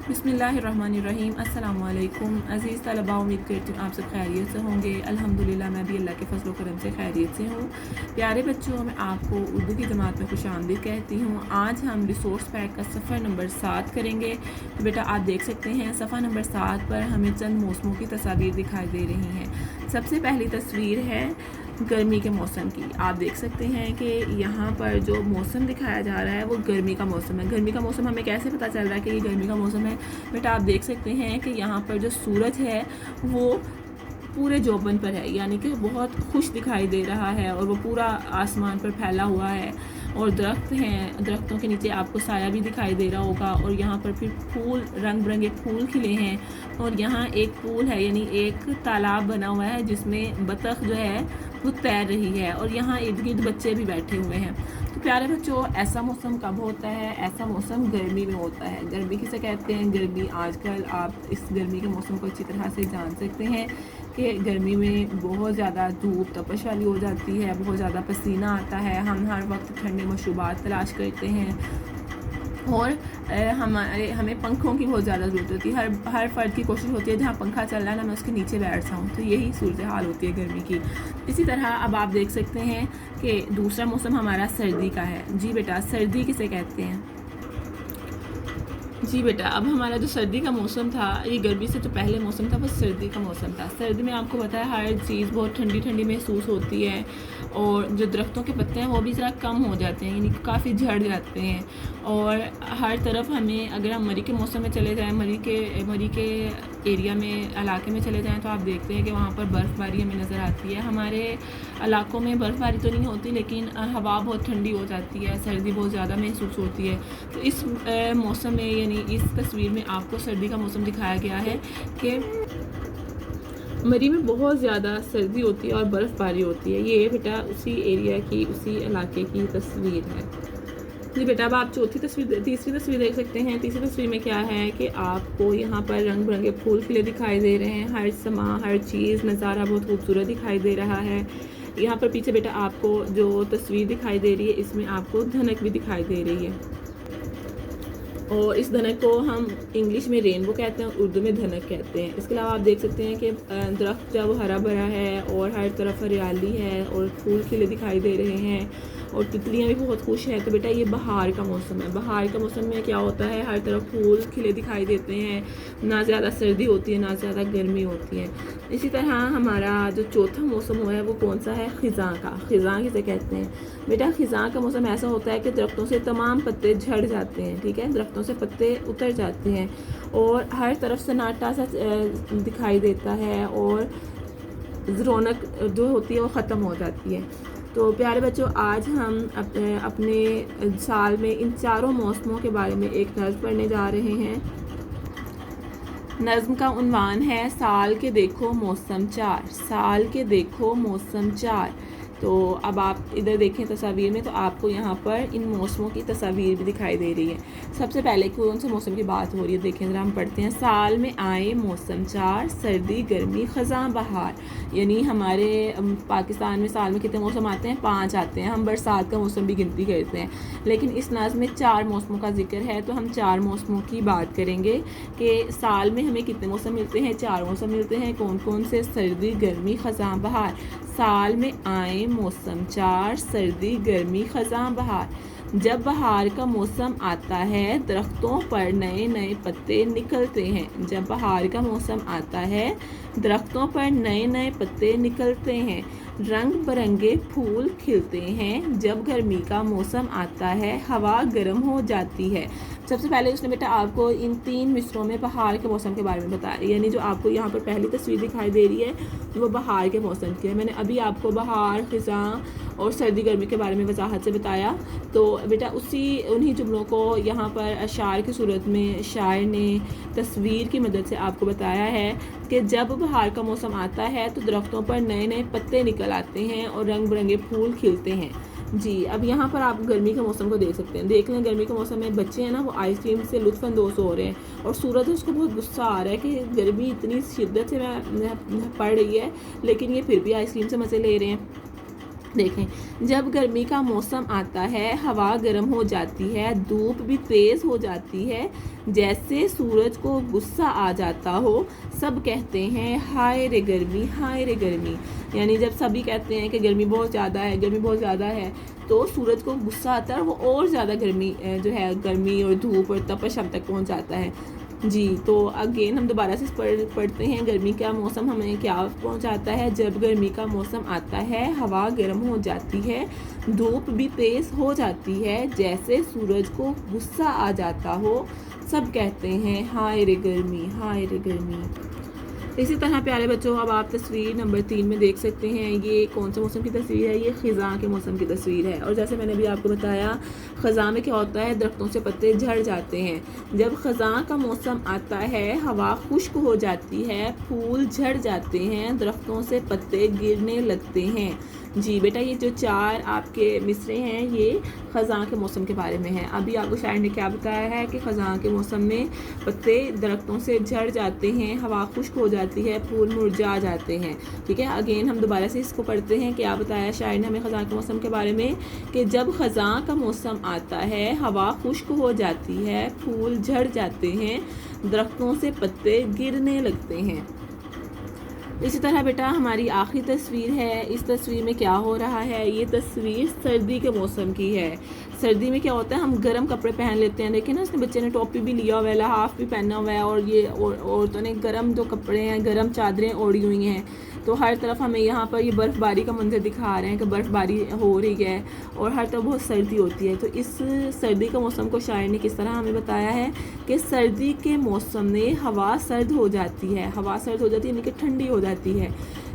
बिस्मिल्लाहिर्रहमानिर्रहीम। अस्सलाम वालेकुम अज़ीज़ तलबा, उम्मीद करती हूँ आप सब खैरियत से होंगे। अल्हम्दुलिल्लाह मैं भी अल्लाह के फज़ल व करम से खैरियत से हूँ। प्यारे बच्चों, मैं आपको उर्दू की जमात में खुशामदीद कहती हूँ। आज हम रिसोर्स पैक का सफ़र नंबर 7 करेंगे। तो बेटा आप देख सकते हैं सफ़ा नंबर 7 पर हमें चंद मौसमों की तस्वीर दिखाई दे रही हैं। सबसे पहली तस्वीर है गर्मी के मौसम की। आप देख सकते हैं कि यहाँ पर जो मौसम दिखाया जा रहा है वो गर्मी का मौसम है। गर्मी का मौसम हमें कैसे पता चल रहा है कि ये गर्मी का मौसम है? बेटा आप देख सकते हैं कि यहाँ पर जो सूरज है वो पूरे जोबन पर है, यानी कि बहुत खुश दिखाई दे रहा है और वो पूरा आसमान पर फैला हुआ है। और दरख्त हैं, दरख्तों के नीचे आपको साया भी दिखाई दे रहा होगा। और यहाँ पर फिर फूल, रंग बिरंगे फूल खिले हैं। और यहाँ एक पूल है, यानी एक तालाब बना हुआ है जिसमें बतख जो है वो तैर रही है। और यहाँ इर्द गिर्द बच्चे भी बैठे हुए हैं। तो प्यारे बच्चों, ऐसा मौसम कब होता है? ऐसा मौसम गर्मी में होता है। गर्मी किसे कहते हैं? गर्मी, आजकल आप इस गर्मी के मौसम को अच्छी तरह से जान सकते हैं कि गर्मी में बहुत ज़्यादा धूप तपश वाली हो जाती है, बहुत ज़्यादा पसीना आता है, हम हर वक्त ठंडे मशरूबात तलाश करते हैं। और हमें पंखों की बहुत ज़्यादा ज़रूरत होती है। हर फ़र्द की कोशिश होती है जहाँ पंखा चल रहा है ना, मैं उसके नीचे बैठ जाऊँ। तो यही सूरत हाल होती है गर्मी की। इसी तरह अब आप देख सकते हैं कि दूसरा मौसम हमारा सर्दी का है। जी बेटा, सर्दी किसे कहते हैं? जी बेटा, अब हमारा जो सर्दी का मौसम था, ये गर्मी से जो पहले मौसम था वो सर्दी का मौसम था। सर्दी में आपको पता है हर चीज़ बहुत ठंडी ठंडी महसूस होती है। और जो दरख्तों के पत्ते हैं वो भी ज़रा कम हो जाते हैं, यानी काफ़ी झड़ जाते हैं। और हर तरफ हमें, अगर हम मरी के मौसम में चले जाएँ, मरी के एरिया में, इलाके में चले जाएँ, तो आप देखते हैं कि वहाँ पर बर्फ़बारी हमें नज़र आती है। हमारे इलाकों में बर्फ़बारी तो नहीं होती, लेकिन हवा बहुत ठंडी हो जाती है, सर्दी बहुत ज़्यादा महसूस होती है। तो इस मौसम में, यानी इस तस्वीर में आपको सर्दी का मौसम दिखाया गया है कि मरी में बहुत ज़्यादा सर्दी होती है और बर्फ़बारी होती है। ये बेटा उसी एरिया की, उसी इलाके की तस्वीर है। जी बेटा, अब आप तीसरी तस्वीर देख सकते हैं। तीसरी तस्वीर में क्या है कि आपको यहाँ पर रंग बिरंगे फूल खिले दिखाई दे रहे हैं। हर समा, हर चीज़, नज़ारा बहुत खूबसूरत दिखाई दे रहा है। यहाँ पर पीछे बेटा आपको जो तस्वीर दिखाई दे रही है, इसमें आपको धनक भी दिखाई दे रही है। और इस धनक को हम इंग्लिश में रेनबो कहते हैं और उर्दू में धनक कहते हैं। इसके अलावा आप देख सकते हैं कि दरख्त जो है वो हरा भरा है और हर तरफ हरियाली है और फूल खिले दिखाई दे रहे हैं और तितलियां भी बहुत खुश हैं। तो बेटा ये बहार का मौसम है। बहार का मौसम में क्या होता है, हर तरफ फूल खिले दिखाई देते हैं, ना ज़्यादा सर्दी होती है ना ज़्यादा गर्मी होती है। इसी तरह हमारा जो चौथा मौसम हुआ है वो कौन सा है? ख़िज़ां का। ख़िज़ां किसे कहते हैं? बेटा ख़िज़ां का मौसम ऐसा होता है कि दरख्तों से तमाम पत्ते झड़ जाते हैं, ठीक है, दरख्तों से पत्ते उतर जाते हैं और हर तरफ सन्नाटा सा दिखाई देता है और रौनक जो होती है वो ख़त्म हो जाती है। तो प्यारे बच्चों, आज हम अपने साल में इन चारों मौसमों के बारे में एक नज़्म पढ़ने जा रहे हैं। नज़्म का उन्वान है साल के देखो मौसम चार। साल के देखो मौसम चार। तो अब आप इधर देखें तस्वीर में, तो आपको यहाँ पर इन मौसमों की तस्वीर भी दिखाई दे रही है। सबसे पहले कौन से मौसम की बात हो रही है देखें ज़रा, हम पढ़ते हैं। साल में आए मौसम चार, सर्दी गर्मी ख़ज़ां बहार। यानी हमारे पाकिस्तान में साल में कितने मौसम आते हैं? 5 आते हैं। हम बरसात का मौसम भी गिनती करते हैं, लेकिन इस नज़्म में 4 मौसमों का जिक्र है। तो हम 4 मौसमों की बात करेंगे कि साल में हमें कितने मौसम मिलते हैं। 4 मौसम मिलते हैं। कौन कौन से? सर्दी गर्मी ख़ज़ां बहार। साल में आए मौसम चार, सर्दी गर्मी ख़ज़ां बहार। जब बहार का मौसम आता है दरख्तों पर नए नए पत्ते निकलते हैं। जब बहार का मौसम आता है दरख्तों पर नए नए पत्ते निकलते हैं, रंग बिरंगे फूल खिलते हैं। जब गर्मी का मौसम आता है हवा गर्म हो जाती है। सबसे पहले उसने बेटा आपको इन 3 मिसरों में बहार के मौसम के बारे में बताया, यानी जो आपको यहाँ पर पहली तस्वीर दिखाई दे रही है वो बहार के मौसम की है। मैंने अभी आपको बहार, ख़िज़ां और सर्दी गर्मी के बारे में वजाहत से बताया। तो बेटा उन्हीं जुमलों को यहाँ पर अशार की सूरत में शायर ने तस्वीर की मदद से आपको बताया है कि जब बहार का मौसम आता है तो दरख्तों पर नए नए पत्ते निकल आते हैं और रंग बिरंगे फूल खिलते हैं। जी, अब यहाँ पर आप गर्मी के मौसम को देख सकते हैं। देख लें, गर्मी के मौसम में बच्चे हैं ना वो आइसक्रीम से लुत्फ़अंदोज़ हो रहे हैं और सूरज उसको बहुत गुस्सा आ रहा है कि गर्मी इतनी शिद्दत से पड़ रही है, लेकिन ये फिर भी आइसक्रीम से मज़े ले रहे हैं। देखें, जब गर्मी का मौसम आता है हवा गर्म हो जाती है, धूप भी तेज़ हो जाती है, जैसे सूरज को गुस्सा आ जाता हो। सब कहते हैं हाय रे गर्मी, हाय रे गर्मी। यानी जब सभी कहते हैं कि गर्मी बहुत ज़्यादा है, गर्मी बहुत ज़्यादा है, तो सूरज को गुस्सा आता है, वो और ज़्यादा गर्मी जो है, गर्मी और धूप और तपश हम तक पहुंच जाता है जी। तो अगेन हम दोबारा से पढ़ते हैं, गर्मी का मौसम हमें क्या पहुंचाता है। जब गर्मी का मौसम आता है हवा गर्म हो जाती है, धूप भी तेज़ हो जाती है, जैसे सूरज को गुस्सा आ जाता हो। सब कहते हैं हाय रे गर्मी, हाय रे गर्मी। इसी तरह प्यारे बच्चों, अब आप तस्वीर नंबर 3 में देख सकते हैं, ये कौन सा मौसम की तस्वीर है, ये ख़ज़ां के मौसम की तस्वीर है। और जैसे मैंने भी आपको बताया, ख़ज़ां में क्या होता है, दरख्तों से पत्ते झड़ जाते हैं। जब ख़ज़ां का मौसम आता है हवा खुश्क हो जाती है, फूल झड़ जाते हैं, दरख्तों से पत्ते गिरने लगते हैं। जी बेटा, ये जो 4 आपके मिसरे हैं ये ख़ज़ां के मौसम के बारे में है। अभी आपको शायर ने क्या बताया है कि ख़ज़ां के मौसम में पत्ते दरख्तों से झड़ जाते हैं, हवा खुश्क हो जाती है, फूल मुरझा जाते हैं। ठीक है, अगेन हम दोबारा से इसको पढ़ते हैं। क्या बताया शायर ने हमें ख़ज़ां के मौसम के बारे में, कि जब ख़ज़ां का मौसम आता है हवा खुश्क हो जाती है, फूल झड़ जाते हैं, दरख्तों से पत्ते गिरने लगते हैं। इसी तरह बेटा हमारी आखिरी तस्वीर है। इस तस्वीर में क्या हो रहा है, ये तस्वीर सर्दी के मौसम की है। सर्दी में क्या होता है, हम गर्म कपड़े पहन लेते हैं। देखिए ना, इसने बच्चे ने टोपी भी लिया हुआ है, हाफ भी पहना हुआ है, और ये औरतों ने गर्म जो कपड़े हैं, गर्म चादरें ओढ़ी हुई हैं। तो हर तरफ हमें यहाँ पर ये बर्फ़बारी का मंजर दिखा रहे हैं कि बर्फ़बारी हो रही है और हर तरफ बहुत सर्दी होती है। तो इस सर्दी का मौसम को शायर ने किस तरह हमें बताया है कि सर्दी के मौसम में हवा सर्द हो जाती है, हवा सर्द हो जाती है यानी कि ठंडी हो जाती है,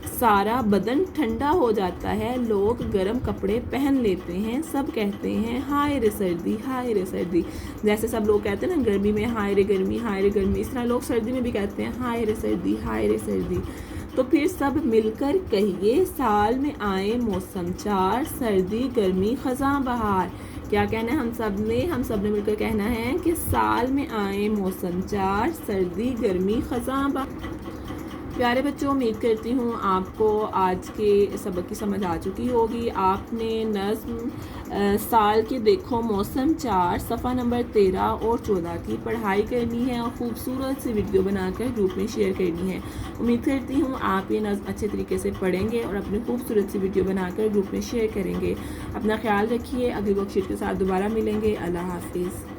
सारा बदन ठंडा हो जाता है, लोग गर्म कपड़े पहन लेते हैं, सब कहते हैं हाय रे सर्दी, हाय रे सर्दी। जैसे सब लोग कहते हैं ना गर्मी में हाय रे गर्मी, हाय रे गर्मी, इस तरह लोग सर्दी में भी कहते हैं हाय रे सर्दी, हाय रे सर्दी। तो फिर सब मिलकर कहिए, साल में आए मौसम 4, सर्दी गर्मी ख़ज़ां बहार। क्या कहना है हम सब ने मिलकर कहना है कि साल में आए मौसम 4, सर्दी गर्मी ख़ज़ां बहार। प्यारे बच्चों, उम्मीद करती हूँ आपको आज के सबक की समझ आ चुकी होगी। आपने नज़्म साल के देखो मौसम 4 सफ़ा नंबर 13 और 14 की पढ़ाई करनी है और ख़ूबसूरत सी वीडियो बनाकर ग्रुप में शेयर करनी है। उम्मीद करती हूँ आप ये नज़्म अच्छे तरीके से पढ़ेंगे और अपनी खूबसूरत सी वीडियो बनाकर ग्रुप में शेयर करेंगे। अपना ख्याल रखिए, अगली वर्कशीट के साथ दोबारा मिलेंगे। अल्लाह हाफिज़।